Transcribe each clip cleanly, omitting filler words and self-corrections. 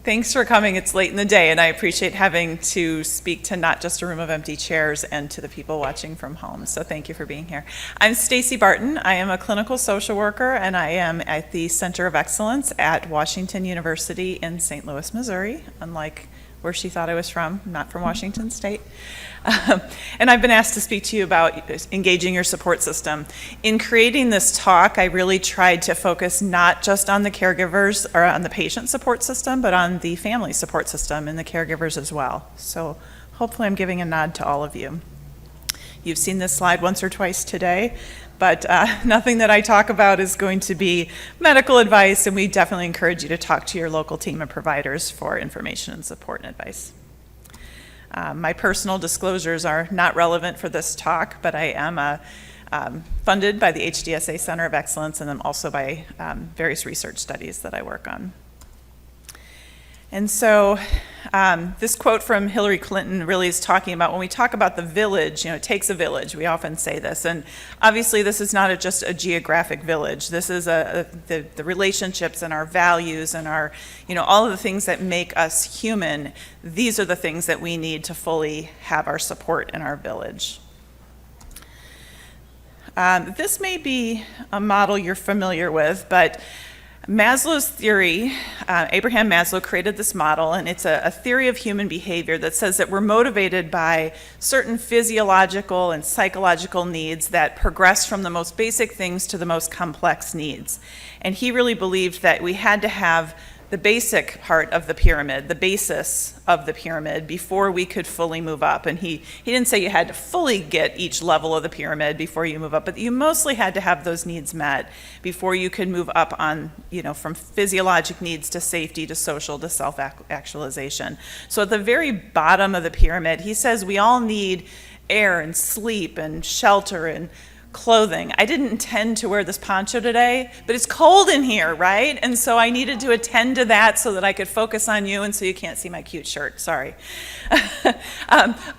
Thanks for coming. It's late in the day, and I appreciate having to speak to not just a room of empty chairs and to the people watching from home. So thank you for being here. I'm Stacy Barton. I am a clinical social worker, and I am at the Center of Excellence at Washington University in St. Louis, Missouri, unlike where she thought I was from, not from Washington State. And I've been asked to speak to you about engaging your support system. In creating this talk, I really tried to focus not just on the caregivers or on the patient support system, but on the family support system and the caregivers as well. So hopefully I'm giving a nod to all of you. You've seen this slide once or twice today, but nothing that I talk about is going to be medical advice, and we definitely encourage you to talk to your local team of providers for information and support and advice. My personal disclosures are not relevant for this talk, but I am funded by the HDSA Center of Excellence and then also by various research studies that I work on. And so this quote from Hillary Clinton really is talking about when we talk about the village, it takes a village. We often say this. And obviously this is not just a geographic village. This is the relationships and our values and our, all of the things that make us human. These are the things that we need to fully have our support in our village. This may be a model you're familiar with, but Maslow's theory, Abraham Maslow created this model, and it's a theory of human behavior that says that we're motivated by certain physiological and psychological needs that progress from the most basic things to the most complex needs. And he really believed that we had to have the basic part of the pyramid, the basis of the pyramid, before we could fully move up. And he didn't say you had to fully get each level of the pyramid before you move up, but you mostly had to have those needs met before you could move up on, from physiologic needs to safety to social to self-actualization. So at the very bottom of the pyramid, he says we all need air and sleep and shelter and clothing. I didn't intend to wear this poncho today, but it's cold in here, right? And so I needed to attend to that so that I could focus on you and so you can't see my cute shirt, sorry.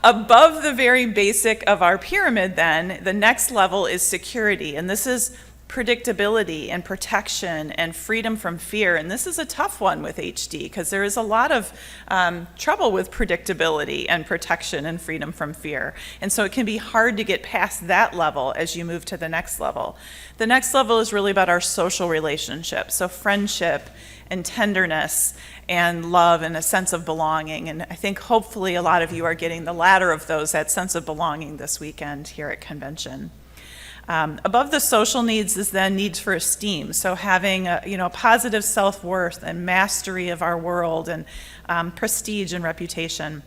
Above the very basic of our pyramid then, the next level is security, and this is predictability and protection and freedom from fear. And this is a tough one with HD because there is a lot of trouble with predictability and protection and freedom from fear. And so it can be hard to get past that level as you move to the next level. The next level is really about our social relationships, so friendship and tenderness and love and a sense of belonging. And I think hopefully a lot of you are getting the latter of those, that sense of belonging this weekend here at convention. Above the social needs is then needs for esteem. So having a positive self-worth and mastery of our world and prestige and reputation.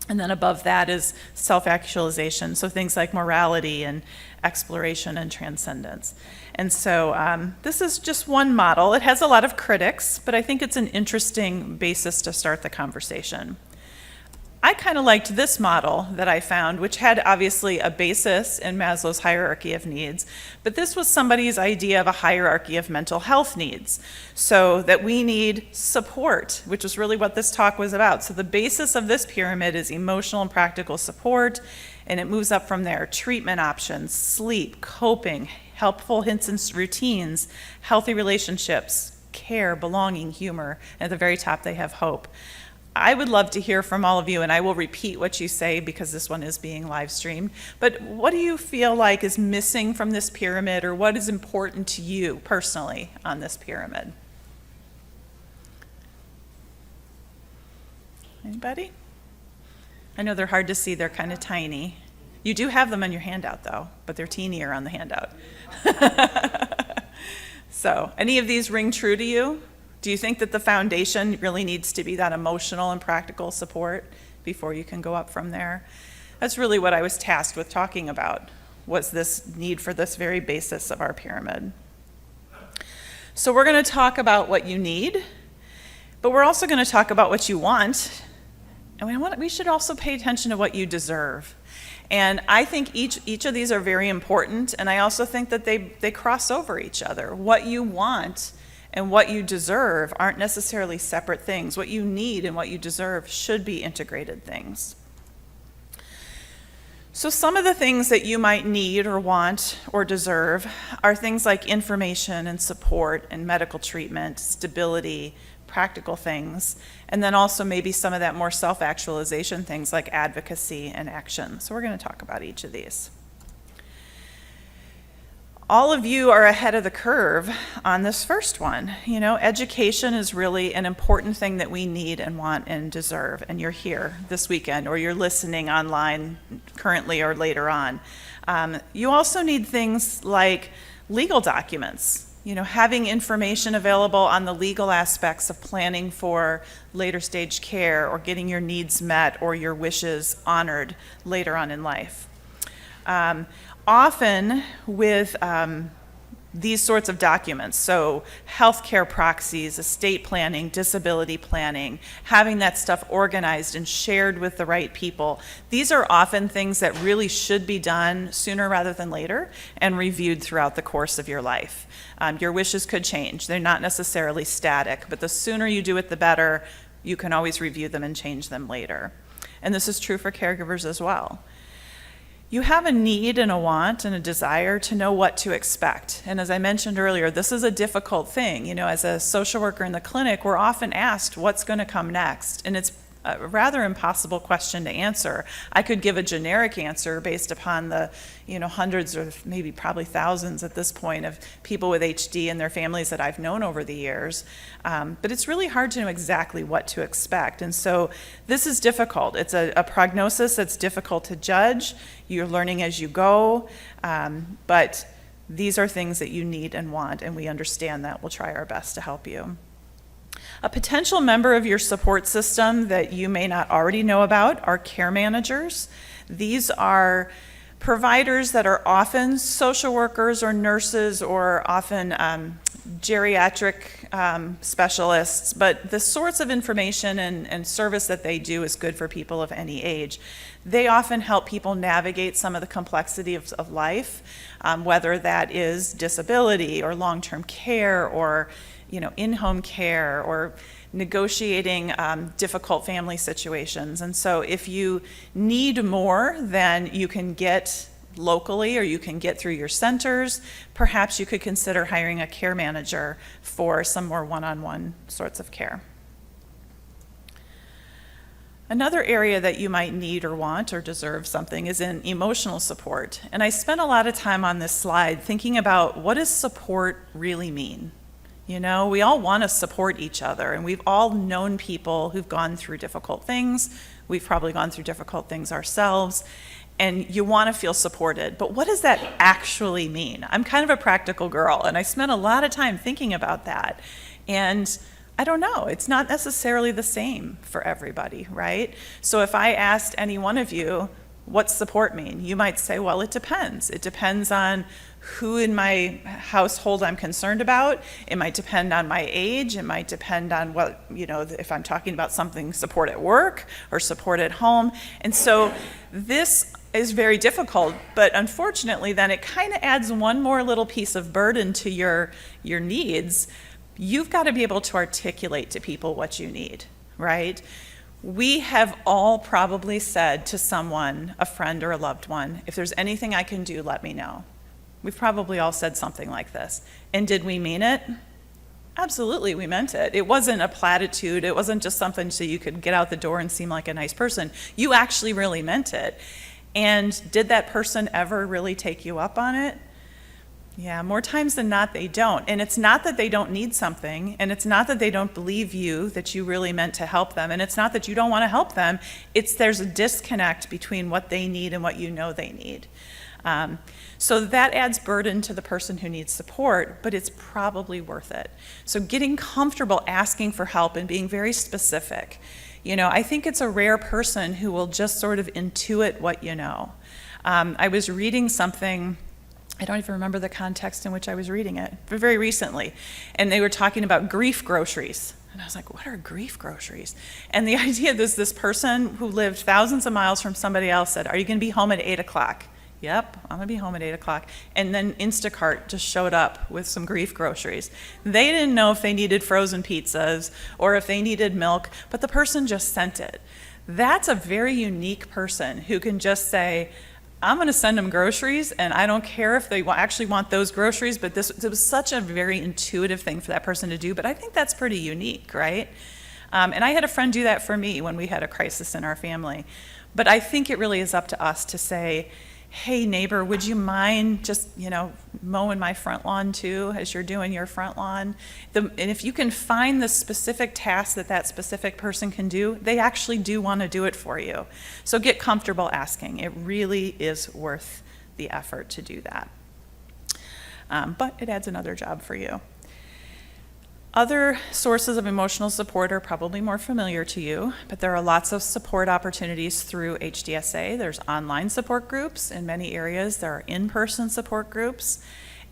And then above that is self-actualization. So things like morality and exploration and transcendence. And so this is just one model. It has a lot of critics, but I think it's an interesting basis to start the conversation. I kind of liked this model that I found, which had obviously a basis in Maslow's hierarchy of needs, but this was somebody's idea of a hierarchy of mental health needs. So that we need support, which is really what this talk was about. So the basis of this pyramid is emotional and practical support, and it moves up from there. Treatment options, sleep, coping, helpful hints and routines, healthy relationships, care, belonging, humor, and at the very top they have hope. I would love to hear from all of you, and I will repeat what you say because this one is being live streamed. But what do you feel like is missing from this pyramid, or what is important to you personally on this pyramid? Anybody? I know they're hard to see, they're kind of tiny. You do have them on your handout though, but they're teenier on the handout. So, any of these ring true to you? Do you think that the foundation really needs to be that emotional and practical support before you can go up from there? That's really what I was tasked with talking about, was this need for this very basis of our pyramid. So we're going to talk about what you need, but we're also going to talk about what you want, and we should also pay attention to what you deserve. And I think each of these are very important, and I also think that they cross over each other. What you want and what you deserve aren't necessarily separate things. What you need and what you deserve should be integrated things. So some of the things that you might need or want or deserve are things like information and support and medical treatment, stability, practical things, and then also maybe some of that more self-actualization things like advocacy and action. So we're going to talk about each of these. All of you are ahead of the curve on this first one. You know, education is really an important thing that we need and want and deserve, and you're here this weekend, or you're listening online currently or later on. You also need things like legal documents, you know, having information available on the legal aspects of planning for later stage care or getting your needs met or your wishes honored later on in life. Often with these sorts of documents, so healthcare proxies, estate planning, disability planning, having that stuff organized and shared with the right people, these are often things that really should be done sooner rather than later and reviewed throughout the course of your life. Your wishes could change. They're not necessarily static, but the sooner you do it, the better. You can always review them and change them later. And this is true for caregivers as well. You have a need and a want and a desire to know what to expect. And as I mentioned earlier, this is a difficult thing. You know, as a social worker in the clinic, we're often asked what's going to come next. And it's a rather impossible question to answer. I could give a generic answer based upon the, you know, hundreds or maybe probably thousands at this point of people with HD and their families that I've known over the years. But it's really hard to know exactly what to expect. And so this is difficult. It's a prognosis that's difficult to judge. You're learning as you go. But these are things that you need and want, and we understand that. We'll try our best to help you. A potential member of your support system that you may not already know about are care managers. These are providers that are often social workers or nurses or often geriatric specialists, but the sorts of information and service that they do is good for people of any age. They often help people navigate some of the complexity of life, whether that is disability or long-term care or, you know, in-home care or negotiating difficult family situations. And so if you need more than you can get locally or you can get through your centers, perhaps you could consider hiring a care manager for some more one-on-one sorts of care. Another area that you might need or want or deserve something is in emotional support. And I spent a lot of time on this slide thinking about what does support really mean? You know, we all want to support each other, and we've all known people who've gone through difficult things. We've probably gone through difficult things ourselves, and you want to feel supported. But what does that actually mean? I'm kind of a practical girl, and I spent a lot of time thinking about that. And I don't know, it's not necessarily the same for everybody, right? So if I asked any one of you, what's support mean? You might say, well, it depends. It depends on who in my household I'm concerned about. It might depend on my age. It might depend on what, you know, if I'm talking about something support at work or support at home. And so this is very difficult, but unfortunately then it kind of adds one more little piece of burden to your needs. You've got to be able to articulate to people what you need, right? We have all probably said to someone, a friend or a loved one, if there's anything I can do, let me know. We've probably all said something like this. And did we mean it? Absolutely, we meant it. It wasn't a platitude. It wasn't just something so you could get out the door and seem like a nice person. You actually really meant it. And did that person ever really take you up on it? Yeah, more times than not, they don't. And it's not that they don't need something, and it's not that they don't believe you, that you really meant to help them, and it's not that you don't want to help them. It's there's a disconnect between what they need and what you know they need. So that adds burden to the person who needs support, but it's probably worth it. So getting comfortable asking for help and being very specific. You know, I think it's a rare person who will just sort of intuit what you know. I was reading something, I don't even remember the context in which I was reading it, but very recently, and they were talking about grief groceries. And I was like, what are grief groceries? And the idea is this person who lived thousands of miles from somebody else said, are you going to be home at 8 o'clock? Yep, I'm going to be home at 8 o'clock. And then Instacart just showed up with some grief groceries. They didn't know if they needed frozen pizzas or if they needed milk, but the person just sent it. That's a very unique person who can just say, I'm going to send them groceries, and I don't care if they actually want those groceries, but it was such a very intuitive thing for that person to do, but I think that's pretty unique, right? And I had a friend do that for me when we had a crisis in our family. But I think it really is up to us to say, hey, neighbor, would you mind just, mowing my front lawn too as you're doing your front lawn? And if you can find the specific task that specific person can do, they actually do want to do it for you. So get comfortable asking. It really is worth the effort to do that. But it adds another job for you. Other sources of emotional support are probably more familiar to you, but there are lots of support opportunities through HDSA. There's online support groups in many areas. There are in-person support groups.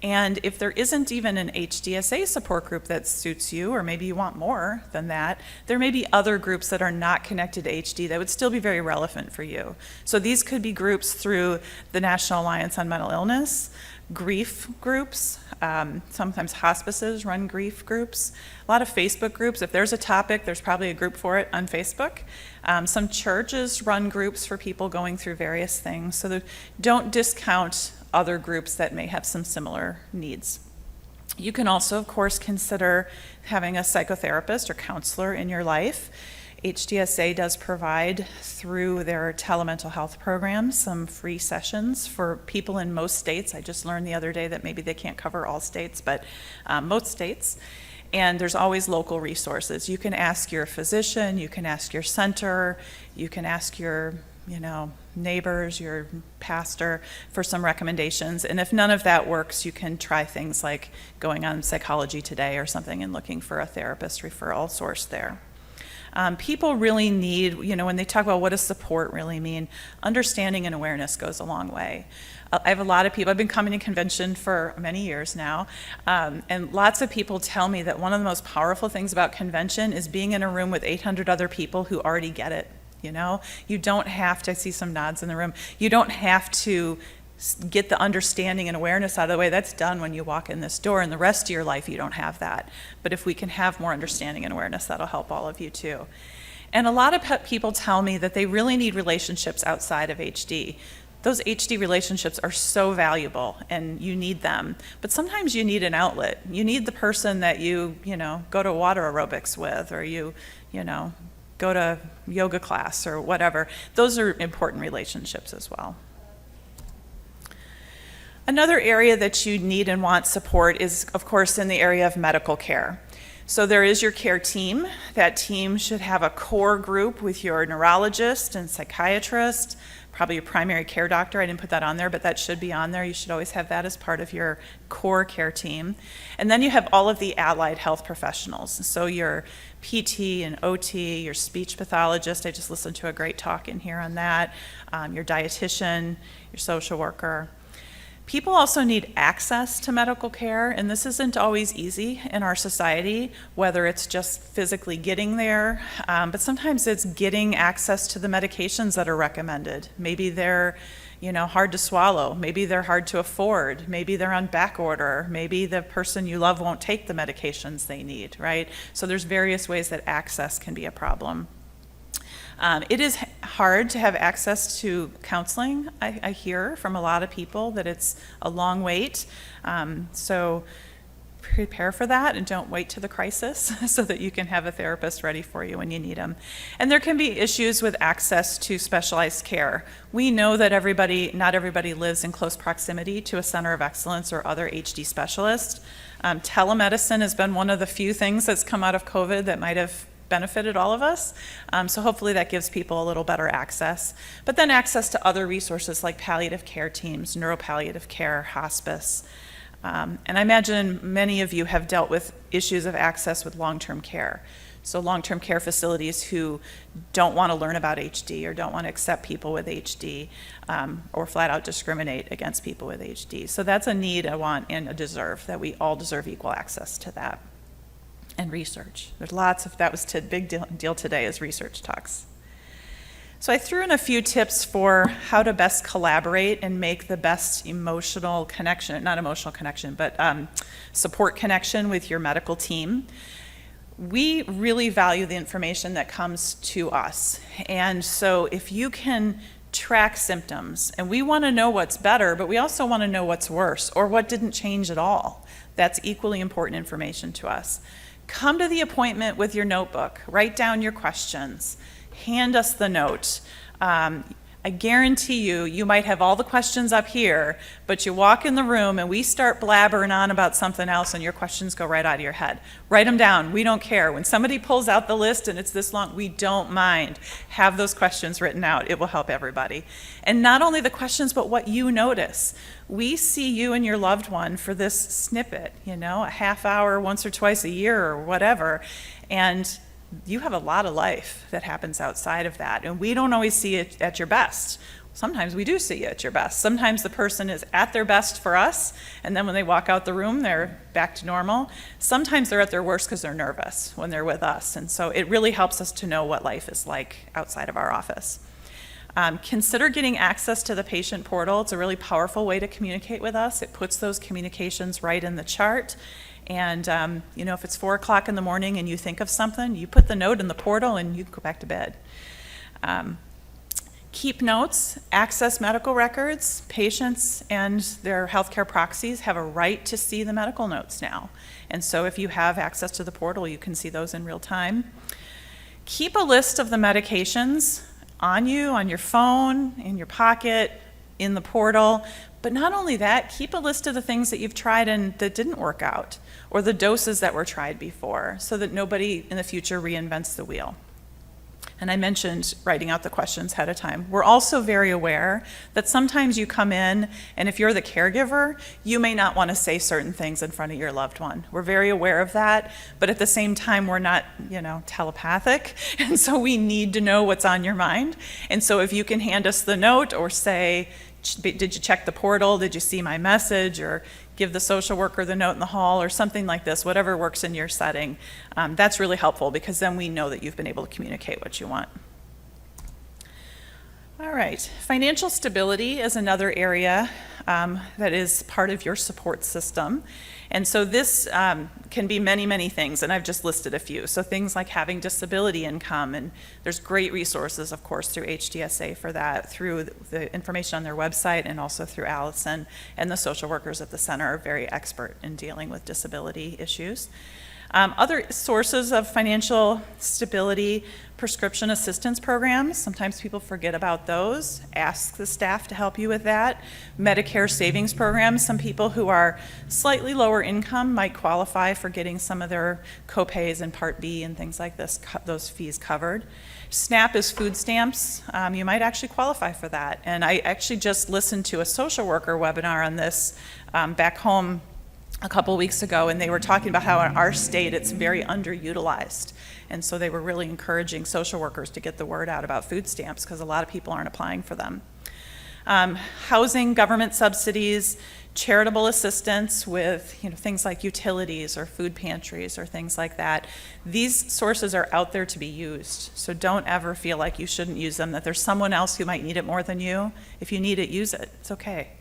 And if there isn't even an HDSA support group that suits you, or maybe you want more than that, there may be other groups that are not connected to HD that would still be very relevant for you. So these could be groups through the National Alliance on Mental Illness, grief groups, sometimes hospices run grief groups, a lot of Facebook groups. If there's a topic, there's probably a group for it on Facebook. Some churches run groups for people going through various things, so don't discount other groups that may have some similar needs. You can also, of course, consider having a psychotherapist or counselor in your life. HDSA does provide, through their telemental health program, some free sessions for people in most states. I just learned the other day that maybe they can't cover all states, but most states. And there's always local resources. You can ask your physician, you can ask your center, you can ask your neighbors, your pastor for some recommendations. And if none of that works, you can try things like going on Psychology Today or something and looking for a therapist referral source there. People really need, when they talk about what does support really mean, understanding and awareness goes a long way. I have a lot of people, I've been coming to convention for many years now, and lots of people tell me that one of the most powerful things about convention is being in a room with 800 other people who already get it. You don't have to, I see some nods in the room, you don't have to get the understanding and awareness out of the way. That's done when you walk in this door, and the rest of your life you don't have that. But if we can have more understanding and awareness, that'll help all of you too. And a lot of people tell me that they really need relationships outside of HD. Those HD relationships are so valuable and you need them, but sometimes you need an outlet. You need the person that you go to water aerobics with, or you go to yoga class or whatever. Those are important relationships as well. Another area that you need and want support is, of course, in the area of medical care. So there is your care team. That team should have a core group with your neurologist and psychiatrist, probably your primary care doctor. I didn't put that on there, but that should be on there. You should always have that as part of your core care team. And then you have all of the allied health professionals. So your PT and OT, your speech pathologist, I just listened to a great talk in here on that, your dietitian, your social worker. People also need access to medical care, and this isn't always easy in our society, whether it's just physically getting there, but sometimes it's getting access to the medications that are recommended. Maybe they're hard to swallow, maybe they're hard to afford, maybe they're on back order, maybe the person you love won't take the medications they need, right? So there's various ways that access can be a problem. It is hard to have access to counseling. I hear from a lot of people that it's a long wait. So prepare for that and don't wait to the crisis so that you can have a therapist ready for you when you need them. And there can be issues with access to specialized care. We know that not everybody lives in close proximity to a center of excellence or other HD specialists. Telemedicine has been one of the few things that's come out of COVID that might have benefited all of us. So hopefully that gives people a little better access. But then access to other resources like palliative care teams, neuropalliative care, hospice. And I imagine many of you have dealt with issues of access with long-term care. So long-term care facilities who don't want to learn about HD or don't want to accept people with HD, or flat out discriminate against people with HD. So that's a need, a want, and a deserve, that we all deserve equal access to that. And research. There's lots of, that was a big deal today as research talks. So I threw in a few tips for how to best collaborate and make the best emotional connection, not emotional connection, but support connection with your medical team. We really value the information that comes to us. And so if you can track symptoms. And we want to know what's better, but we also want to know what's worse or what didn't change at all. That's equally important information to us. Come to the appointment with your notebook. Write down your questions. Hand us the note. I guarantee you might have all the questions up here, but you walk in the room and we start blabbering on about something else and your questions go right out of your head. Write them down. We don't care. When somebody pulls out the list and it's this long, we don't mind. Have those questions written out. It will help everybody. And not only the questions, but what you notice. We see you and your loved one for this snippet, a half hour once or twice a year or whatever. And you have a lot of life that happens outside of that, and we don't always see it at your best. Sometimes we do see you at your best. Sometimes the person is at their best for us, and then when they walk out the room, they're back to normal. Sometimes they're at their worst because they're nervous when they're with us, and so it really helps us to know what life is like outside of our office. Consider getting access to the patient portal. It's a really powerful way to communicate with us. It puts those communications right in the chart. And, if it's 4 o'clock in the morning and you think of something, you put the note in the portal and you go back to bed. Keep notes, access medical records. Patients and their healthcare proxies have a right to see the medical notes now. And so if you have access to the portal, you can see those in real time. Keep a list of the medications on you, on your phone, in your pocket, in the portal. But not only that, keep a list of the things that you've tried and that didn't work out, or the doses that were tried before, so that nobody in the future reinvents the wheel. And I mentioned writing out the questions ahead of time. We're also very aware that sometimes you come in, and if you're the caregiver, you may not want to say certain things in front of your loved one. We're very aware of that, but at the same time, we're not, telepathic, and so we need to know what's on your mind. And so if you can hand us the note or say, did you check the portal? Did you see my message? Or give the social worker the note in the hall or something like this, whatever works in your setting. That's really helpful because then we know that you've been able to communicate what you want. All right, financial stability is another area that is part of your support system. And so this can be many, many things, and I've just listed a few. So things like having disability income, and there's great resources, of course, through HDSA for that, through the information on their website, and also through Allison, and the social workers at the center are very expert in dealing with disability issues. Other sources of financial stability, prescription assistance programs. Sometimes people forget about those. Ask the staff to help you with that. Medicare savings programs. Some people who are slightly lower income might qualify for getting some of their copays in Part B and things like this, those fees covered. SNAP is food stamps. You might actually qualify for that. And I actually just listened to a social worker webinar on this back home a couple weeks ago, and they were talking about how in our state it's very underutilized. And so they were really encouraging social workers to get the word out about food stamps because a lot of people aren't applying for them. Housing, government subsidies, charitable assistance with things like utilities or food pantries or things like that. These sources are out there to be used. So don't ever feel like you shouldn't use them, that there's someone else who might need it more than you. If you need it, use it. It's okay.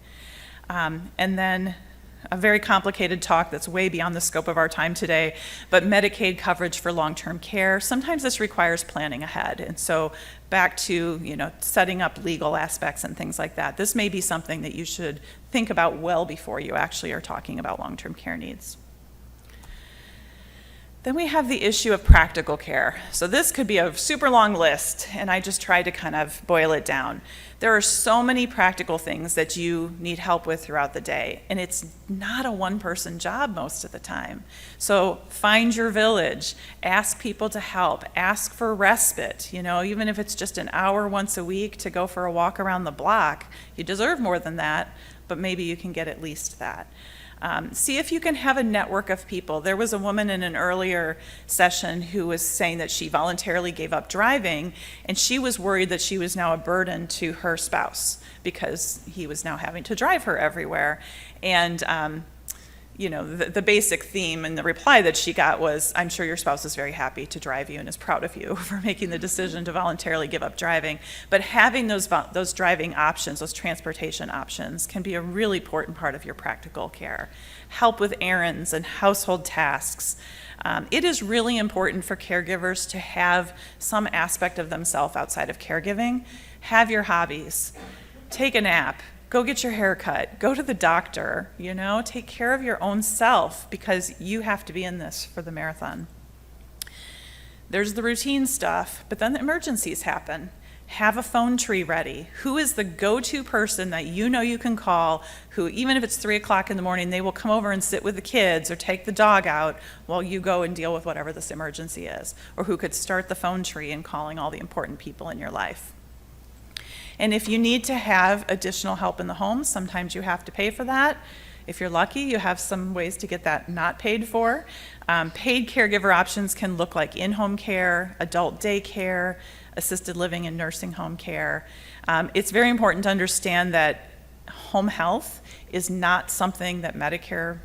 And then a very complicated talk that's way beyond the scope of our time today, but Medicaid coverage for long-term care. Sometimes this requires planning ahead, and so back to setting up legal aspects and things like that. This may be something that you should think about well before you actually are talking about long-term care needs. Then we have the issue of practical care. So this could be a super long list, and I just tried to kind of boil it down. There are so many practical things that you need help with throughout the day, and it's not a one-person job most of the time. So find your village, ask people to help, ask for respite, even if it's just an hour once a week to go for a walk around the block. You deserve more than that, but maybe you can get at least that. See if you can have a network of people. There was a woman in an earlier session who was saying that she voluntarily gave up driving, and she was worried that she was now a burden to her spouse because he was now having to drive her everywhere. And the basic theme and the reply that she got was, I'm sure your spouse is very happy to drive you and is proud of you for making the decision to voluntarily give up driving. But having those driving options, those transportation options, can be a really important part of your practical care. Help with errands and household tasks. It is really important for caregivers to have some aspect of themselves outside of caregiving. have your hobbies, take a nap, go get your hair cut, go to the doctor, take care of your own self because you have to be in this for the marathon. There's the routine stuff, but then the emergencies happen. Have a phone tree ready. Who is the go-to person that you can call, who even if it's 3 o'clock in the morning, they will come over and sit with the kids or take the dog out while you go and deal with whatever this emergency is, or who could start the phone tree and calling all the important people in your life. And if you need to have additional help in the home, sometimes you have to pay for that. If you're lucky, you have some ways to get that not paid for. Paid caregiver options can look like in-home care, adult daycare, assisted living and nursing home care. It's very important to understand that home health is not something that Medicare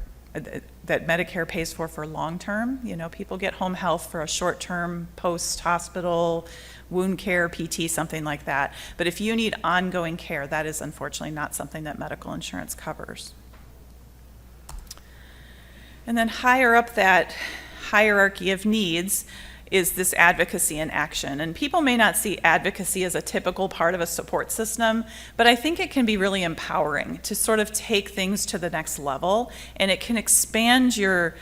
pays for long-term. People get home health for a short-term post-hospital wound care, PT, something like that. But if you need ongoing care, that is unfortunately not something that medical insurance covers. And then higher up that hierarchy of needs is this advocacy in action. And people may not see advocacy as a typical part of a support system, but I think it can be really empowering to sort of take things to the next level, and it can expand your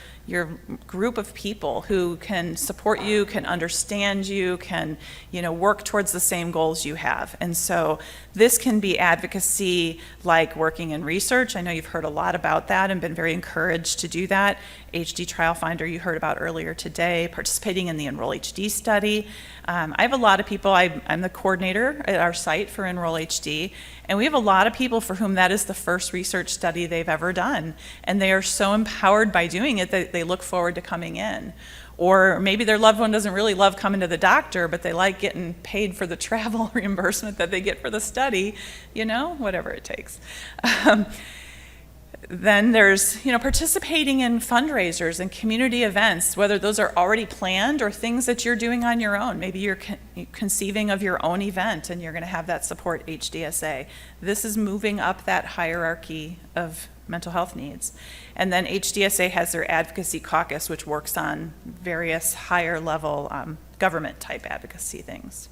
group of people who can support you, can understand you, can work towards the same goals you have. And so this can be advocacy like working in research. I know you've heard a lot about that and been very encouraged to do that. HD Trial Finder you heard about earlier today, participating in the Enroll HD study. I have a lot of people, I'm the coordinator at our site for Enroll HD, and we have a lot of people for whom that is the first research study they've ever done, and they are so empowered by doing it that they look forward to coming in. Or maybe their loved one doesn't really love coming to the doctor, but they like getting paid for the travel reimbursement that they get for the study, whatever it takes. Then there's, participating in fundraisers and community events, whether those are already planned or things that you're doing on your own. Maybe you're conceiving of your own event and you're going to have that support HDSA. This is moving up that hierarchy of mental health needs. And then HDSA has their advocacy caucus, which works on various higher level government type advocacy things.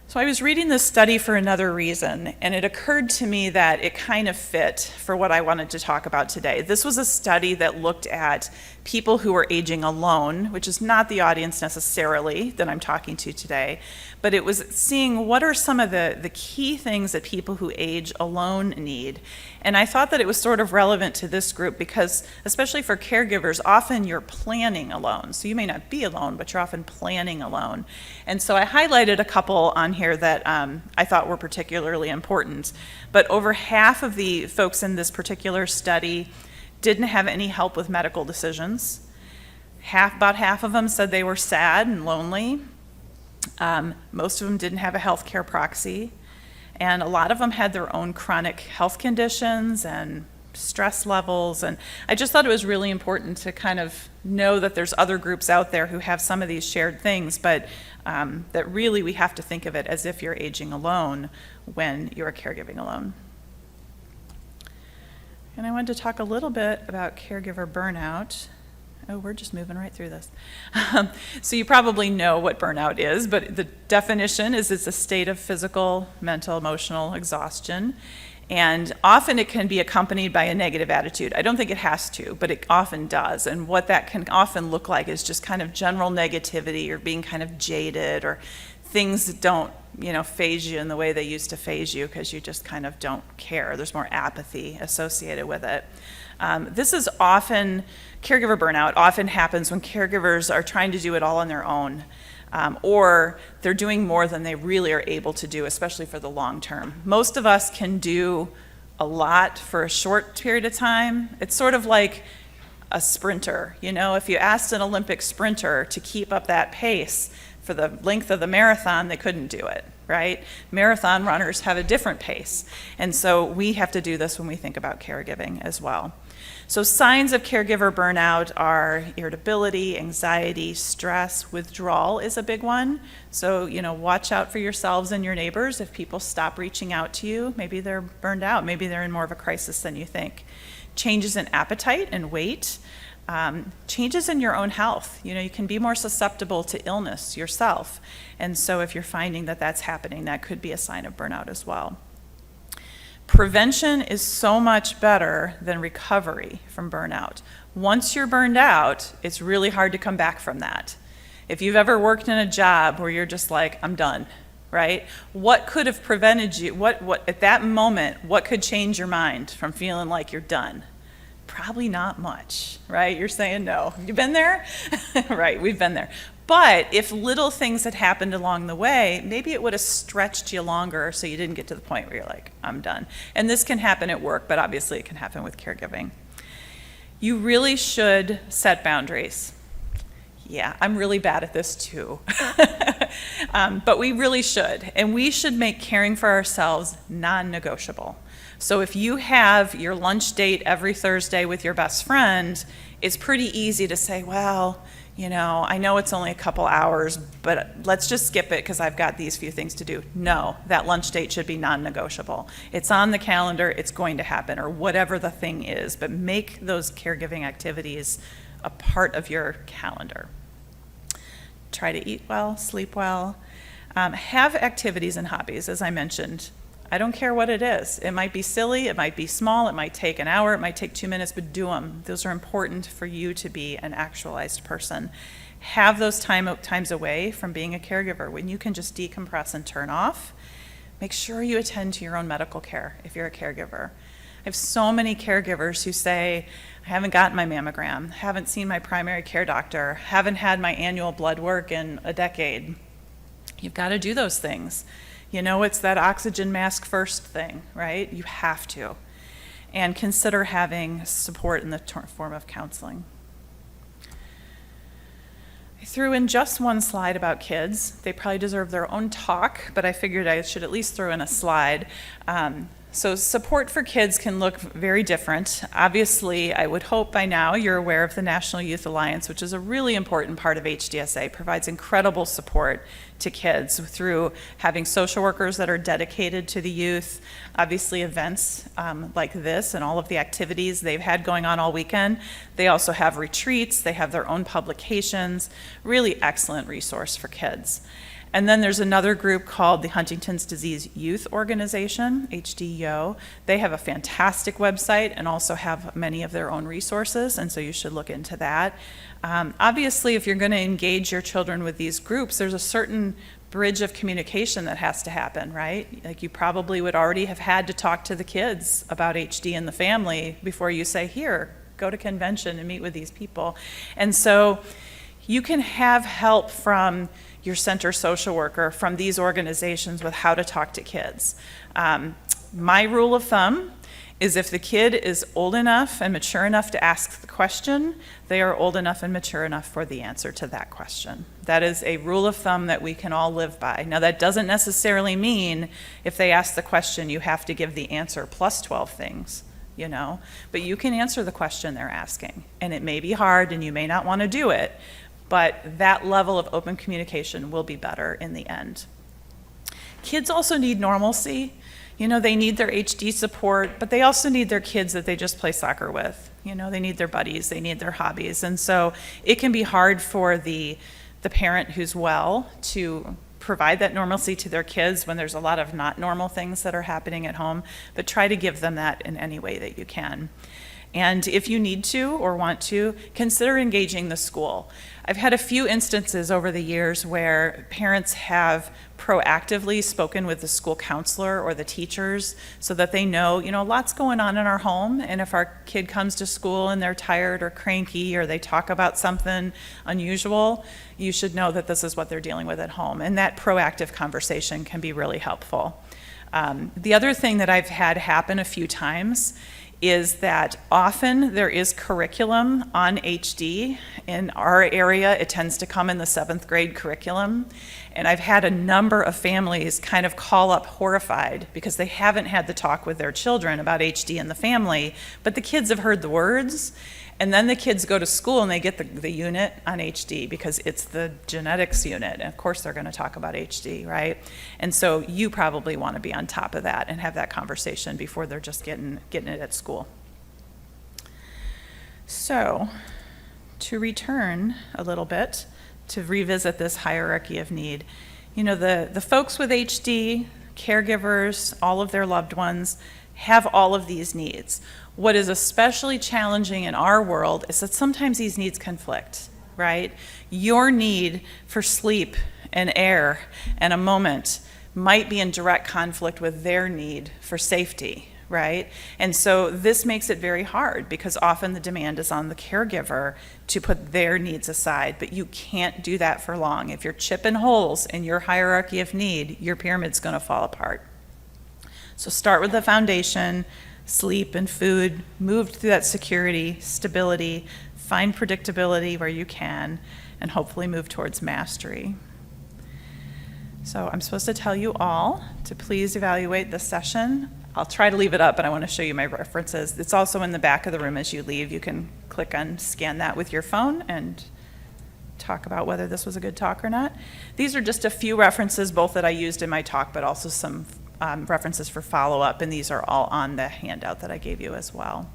So I was reading this study for another reason, and it occurred to me that it kind of fit for what I wanted to talk about today. This was a study that looked at people who were aging alone, which is not the audience necessarily that I'm talking to today, but it was seeing what are some of the key things that people who age alone need. And I thought that it was sort of relevant to this group because, especially for caregivers, often you're planning alone. So you may not be alone, but you're often planning alone. And so I highlighted a couple on here that I thought were particularly important. But over half of the folks in this particular study didn't have any help with medical decisions. About half of them said they were sad and lonely. Most of them didn't have a healthcare proxy. And a lot of them had their own chronic health conditions and stress levels. And I just thought it was really important to kind of know that there's other groups out there who have some of these shared things, but that really we have to think of it as if you're aging alone when you're caregiving alone. And I wanted to talk a little bit about caregiver burnout. Oh, we're just moving right through this. So you probably know what burnout is, but the definition is it's a state of physical, mental, emotional exhaustion. And often it can be accompanied by a negative attitude. I don't think it has to, but it often does. And what that can often look like is just kind of general negativity or being kind of jaded or things that don't, phase you in the way they used to phase you because you just kind of don't care. There's more apathy associated with it. This is often, caregiver burnout often happens when caregivers are trying to do it all on their own, or they're doing more than they really are able to do, especially for the long term. Most of us can do a lot for a short period of time. It's sort of like a sprinter. If you asked an Olympic sprinter to keep up that pace for the length of the marathon, they couldn't do it, right? Marathon runners have a different pace. And so we have to do this when we think about caregiving as well. So signs of caregiver burnout are irritability, anxiety, stress, withdrawal is a big one. So, watch out for yourselves and your neighbors. If people stop reaching out to you, maybe they're burned out. Maybe they're in more of a crisis than you think. Changes in appetite and weight. Changes in your own health. You can be more susceptible to illness yourself. And so if you're finding that that's happening, that could be a sign of burnout as well. Prevention is so much better than recovery from burnout. Once you're burned out, it's really hard to come back from that. If you've ever worked in a job where you're just like, I'm done, right? What could have prevented you, what at that moment, what could change your mind from feeling like you're done? Probably not much, right? You're saying no. You've been there? Right, we've been there. But if little things had happened along the way, maybe it would have stretched you longer so you didn't get to the point where you're like, I'm done. And this can happen at work, but obviously it can happen with caregiving. You really should set boundaries. Yeah, I'm really bad at this too. But we really should. And we should make caring for ourselves non-negotiable. So if you have your lunch date every Thursday with your best friend, it's pretty easy to say, well, I know it's only a couple hours, but let's just skip it because I've got these few things to do. No, that lunch date should be non-negotiable. It's on the calendar, it's going to happen, or whatever the thing is, but make those caregiving activities a part of your calendar. Try to eat well, sleep well. Have activities and hobbies, as I mentioned. I don't care what it is. It might be silly, it might be small, it might take an hour, it might take 2 minutes, but do them. Those are important for you to be an actualized person. Have those times away from being a caregiver when you can just decompress and turn off. Make sure you attend to your own medical care if you're a caregiver. I have so many caregivers who say, I haven't gotten my mammogram, haven't seen my primary care doctor, haven't had my annual blood work in a decade. You've got to do those things. It's that oxygen mask first thing, right? You have to. And consider having support in the form of counseling. I threw in just one slide about kids. They probably deserve their own talk, but I figured I should at least throw in a slide. So support for kids can look very different. Obviously, I would hope by now you're aware of the National Youth Alliance, which is a really important part of HDSA, provides incredible support to kids through having social workers that are dedicated to the youth, obviously events like this and all of the activities they've had going on all weekend. They also have retreats, they have their own publications, really excellent resource for kids. And then there's another group called the Huntington's Disease Youth Organization, HDYO. They have a fantastic website and also have many of their own resources, and so you should look into that. Obviously, if you're going to engage your children with these groups, there's a certain bridge of communication that has to happen, right? Like you probably would already have had to talk to the kids about HD in the family before you say, here, go to convention and meet with these people. And so you can have help from your center social worker, from these organizations with how to talk to kids. My rule of thumb is if the kid is old enough and mature enough to ask the question, they are old enough and mature enough for the answer to that question. That is a rule of thumb that we can all live by. Now that doesn't necessarily mean if they ask the question, you have to give the answer plus 12 things, but you can answer the question they're asking. And it may be hard and you may not want to do it, but that level of open communication will be better in the end. Kids also need normalcy. They need their HD support, but they also need their kids that they just play soccer with. They need their buddies, they need their hobbies. And so it can be hard for the parent who's well to provide that normalcy to their kids when there's a lot of not normal things that are happening at home, but try to give them that in any way that you can. And if you need to or want to, consider engaging the school. I've had a few instances over the years where parents have proactively spoken with the school counselor or the teachers so that they know, lots going on in our home, and if our kid comes to school and they're tired or cranky or they talk about something unusual, you should know that this is what they're dealing with at home. And that proactive conversation can be really helpful. The other thing that I've had happen a few times is that often there is curriculum on HD. In our area, it tends to come in the 7th grade curriculum. And I've had a number of families kind of call up horrified because they haven't had the talk with their children about HD in the family, but the kids have heard the words. And then the kids go to school and they get the unit on HD because it's the genetics unit. And of course they're going to talk about HD, right? And so you probably want to be on top of that and have that conversation before they're just getting it at school. So to return a little bit, to revisit this hierarchy of need. You know, the folks with HD, caregivers, all of their loved ones, have all of these needs. What is especially challenging in our world is that sometimes these needs conflict, right? Your need for sleep and air and a moment might be in direct conflict with their need for safety, right? And so this makes it very hard because often the demand is on the caregiver to put their needs aside, but you can't do that for long. If you're chipping holes in your hierarchy of need, your pyramid's going to fall apart. So start with the foundation, sleep and food, move through that security, stability, find predictability where you can, and hopefully move towards mastery. So I'm supposed to tell you all to please evaluate this session. I'll try to leave it up, but I want to show you my references. It's also in the back of the room as you leave. You can click on, scan that with your phone and talk about whether this was a good talk or not. These are just a few references, both that I used in my talk, but also some references for follow-up, and these are all on the handout that I gave you as well.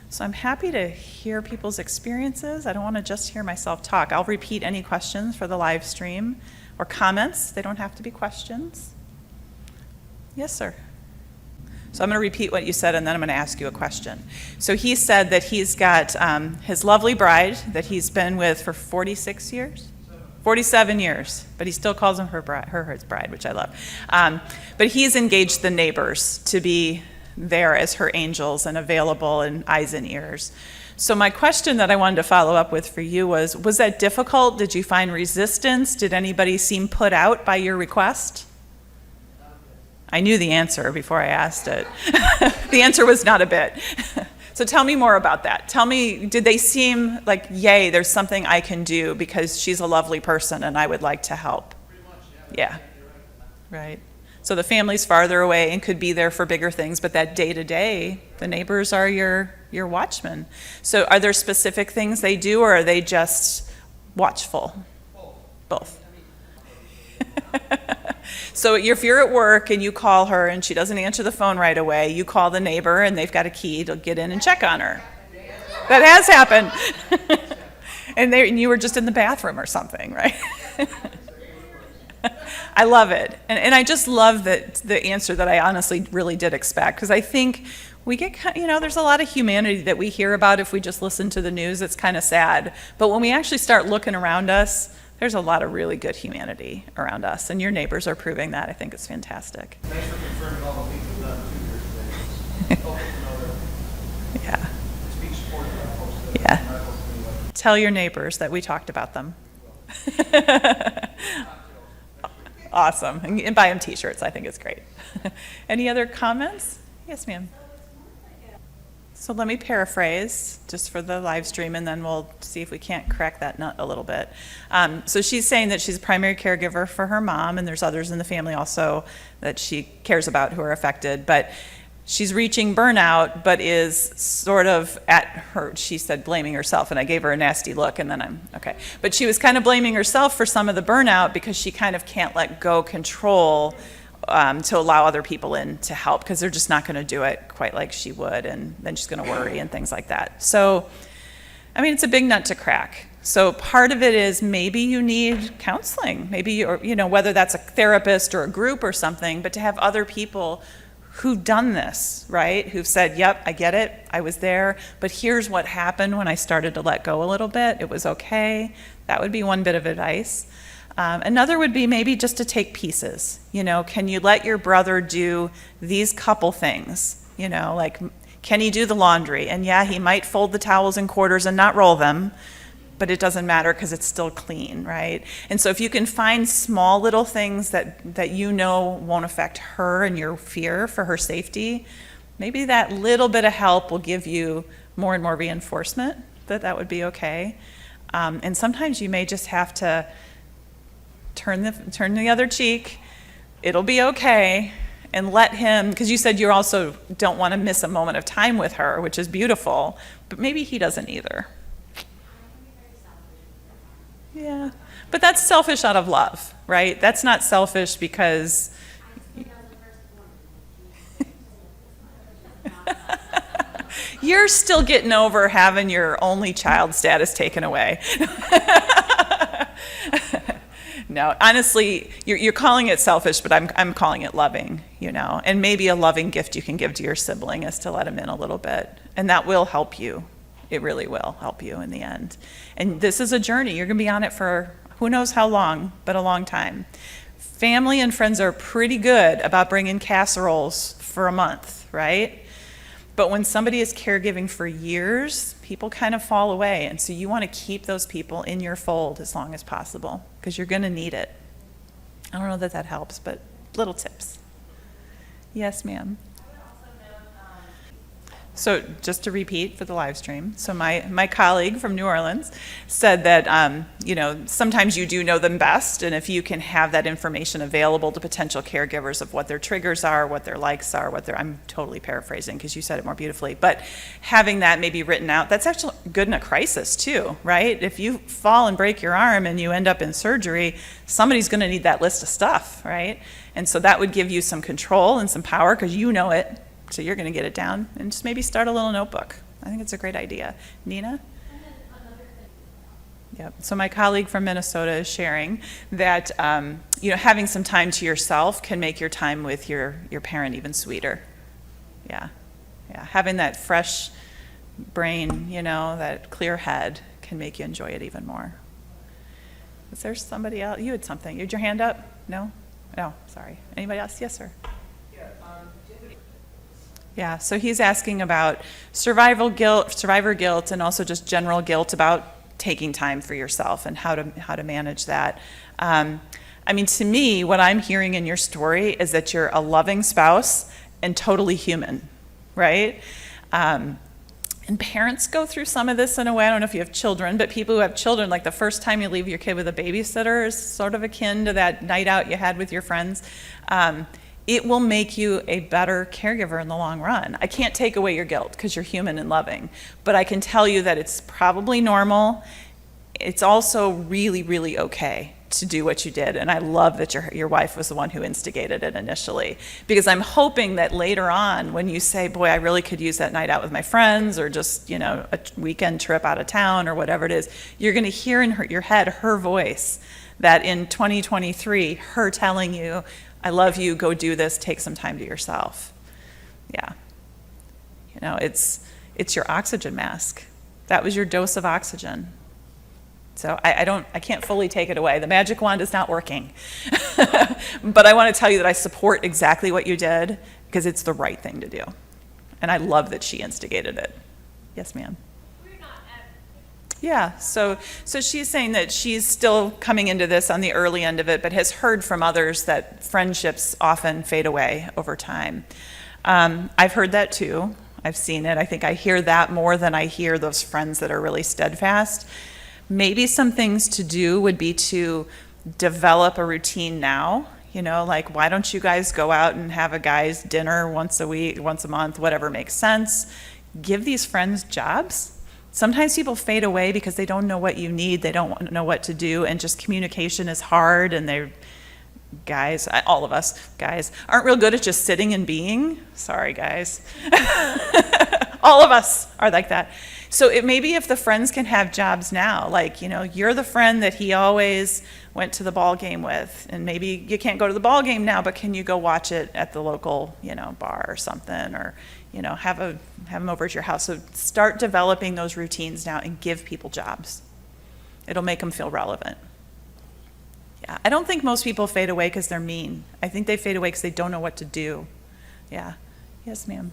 So I'm happy to hear people's experiences. I don't want to just hear myself talk. I'll repeat any questions for the live stream or comments. They don't have to be questions. Yes, sir. So I'm going to repeat what you said, and then I'm going to ask you a question. So he said that he's got his lovely bride that he's been with for 46 years? 47 years, but he still calls him his bride, which I love. But he's engaged the neighbors to be there as her angels and available and eyes and ears. So my question that I wanted to follow up with for you was that difficult? Did you find resistance? Did anybody seem put out by your request? I knew the answer before I asked it. The answer was not a bit. So tell me more about that. Tell me, did they seem like, yay, there's something I can do because she's a lovely person and I would like to help? Pretty much, yeah. Right. So the family's farther away and could be there for bigger things, but that day-to-day, the neighbors are your watchmen. So are there specific things they do, or are they just watchful? Both. So if you're at work and you call her and she doesn't answer the phone right away, you call the neighbor and they've got a key to get in and check on her. That has happened. And you were just in the bathroom or something, right? I love it. And I just love the answer that I honestly really did expect, because I think we get, there's a lot of humanity that we hear about if we just listen to the news. It's kind of sad. But when we actually start looking around us, there's a lot of really good humanity around us, and your neighbors are proving that. I think it's fantastic. Thanks for confirming all the things we've done 2 years today. Yeah. Speech support for our folks. Yeah. Tell your neighbors that we talked about them. Awesome. And buy them t-shirts. I think it's great. Any other comments? Yes, ma'am. So let me paraphrase just for the live stream, and then we'll see if we can't crack that nut a little bit. So she's saying that she's a primary caregiver for her mom, and there's others in the family also that she cares about who are affected. But she's reaching burnout, but is sort of she said blaming herself, and I gave her a nasty look, and then okay. But she was kind of blaming herself for some of the burnout because she kind of can't let go control to allow other people in to help, because they're just not going to do it quite like she would, and then she's going to worry and things like that. So, I mean, it's a big nut to crack. So part of it is maybe you need counseling, maybe, or whether that's a therapist or a group or something, but to have other people who've done this, right? Who've said, yep, I get it, I was there, but here's what happened when I started to let go a little bit. It was okay. That would be one bit of advice. Another would be maybe just to take pieces. Can you let your brother do these couple things? Like, can he do the laundry? And yeah, he might fold the towels in quarters and not roll them, but it doesn't matter because it's still clean, right? And so if you can find small little things that won't affect her and your fear for her safety, maybe that little bit of help will give you more and more reinforcement that would be okay. And sometimes you may just have to turn the other cheek. It'll be okay, and let him, because you said you also don't want to miss a moment of time with her, which is beautiful, but maybe he doesn't either. Yeah, but that's selfish out of love, right? That's not selfish because You're still getting over having your only child status taken away. No, honestly, you're calling it selfish, but I'm calling it loving, And maybe a loving gift you can give to your sibling is to let him in a little bit. And that will help you. It really will help you in the end. And this is a journey. You're going to be on it for who knows how long, but a long time. Family and friends are pretty good about bringing casseroles for a month, right? But when somebody is caregiving for years, people kind of fall away. And so you want to keep those people in your fold as long as possible because you're going to need it. I don't know that helps, but little tips. Yes, ma'am. So just to repeat for the live stream, so my colleague from New Orleans said that, sometimes you do know them best, and if you can have that information available to potential caregivers of what their triggers are, what their likes are, I'm totally paraphrasing because you said it more beautifully, but having that maybe written out, that's actually good in a crisis too, right? If you fall and break your arm and you end up in surgery, somebody's going to need that list of stuff, right? And so that would give you some control and some power because you know it. So you're going to get it down and just maybe start a little notebook. I think it's a great idea. Nina? Yep. So my colleague from Minnesota is sharing that having some time to yourself can make your time with your parent even sweeter. Yeah. Having that fresh brain, that clear head can make you enjoy it even more. Is there somebody else? You had something. You had your hand up? No? No, sorry. Anybody else? Yes, sir. Yeah, so he's asking about survivor guilt, and also just general guilt about taking time for yourself and how to manage that. To me, what I'm hearing in your story is that you're a loving spouse and totally human, right? And parents go through some of this in a way. I don't know if you have children, but people who have children, like the first time you leave your kid with a babysitter is sort of akin to that night out you had with your friends. It will make you a better caregiver in the long run. I can't take away your guilt because you're human and loving, but I can tell you that it's probably normal. It's also really, really okay to do what you did, and I love that your wife was the one who instigated it initially, because I'm hoping that later on when you say, boy, I really could use that night out with my friends, or just a weekend trip out of town, or whatever it is, you're going to hear in your head her voice, that in 2023, her telling you, I love you, go do this, take some time to yourself. Yeah. It's your oxygen mask. That was your dose of oxygen. So I can't fully take it away. The magic wand is not working. But I want to tell you that I support exactly what you did because it's the right thing to do. And I love that she instigated it. Yes, ma'am. Yeah, so she's saying that she's still coming into this on the early end of it, but has heard from others that friendships often fade away over time. I've heard that too. I've seen it. I think I hear that more than I hear those friends that are really steadfast. Maybe some things to do would be to develop a routine now. Like, why don't you guys go out and have a guys' dinner once a week, once a month, whatever makes sense. Give these friends jobs. Sometimes people fade away because they don't know what you need, they don't know what to do, and just communication is hard, and all of us guys, aren't real good at just sitting and being. Sorry, guys. All of us are like that. So maybe if the friends can have jobs now, like, you're the friend that he always went to the ball game with, and maybe you can't go to the ball game now, but can you go watch it at the local, bar or something, or, have them over at your house. So start developing those routines now and give people jobs. It'll make them feel relevant. Yeah, I don't think most people fade away because they're mean. I think they fade away because they don't know what to do. Yeah. Yes, ma'am.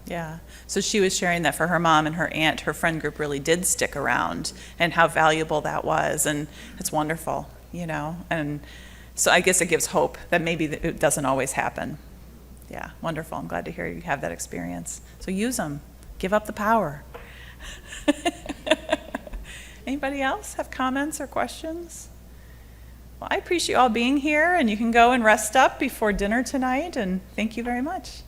Yeah. So she was sharing that for her mom and her aunt, her friend group really did stick around, and how valuable that was. And it's wonderful, And so I guess it gives hope that maybe it doesn't always happen. Yeah, wonderful. I'm glad to hear you have that experience. So use them. Give up the power. Anybody else have comments or questions? Well, I appreciate you all being here, and you can go and rest up before dinner tonight, and thank you very much.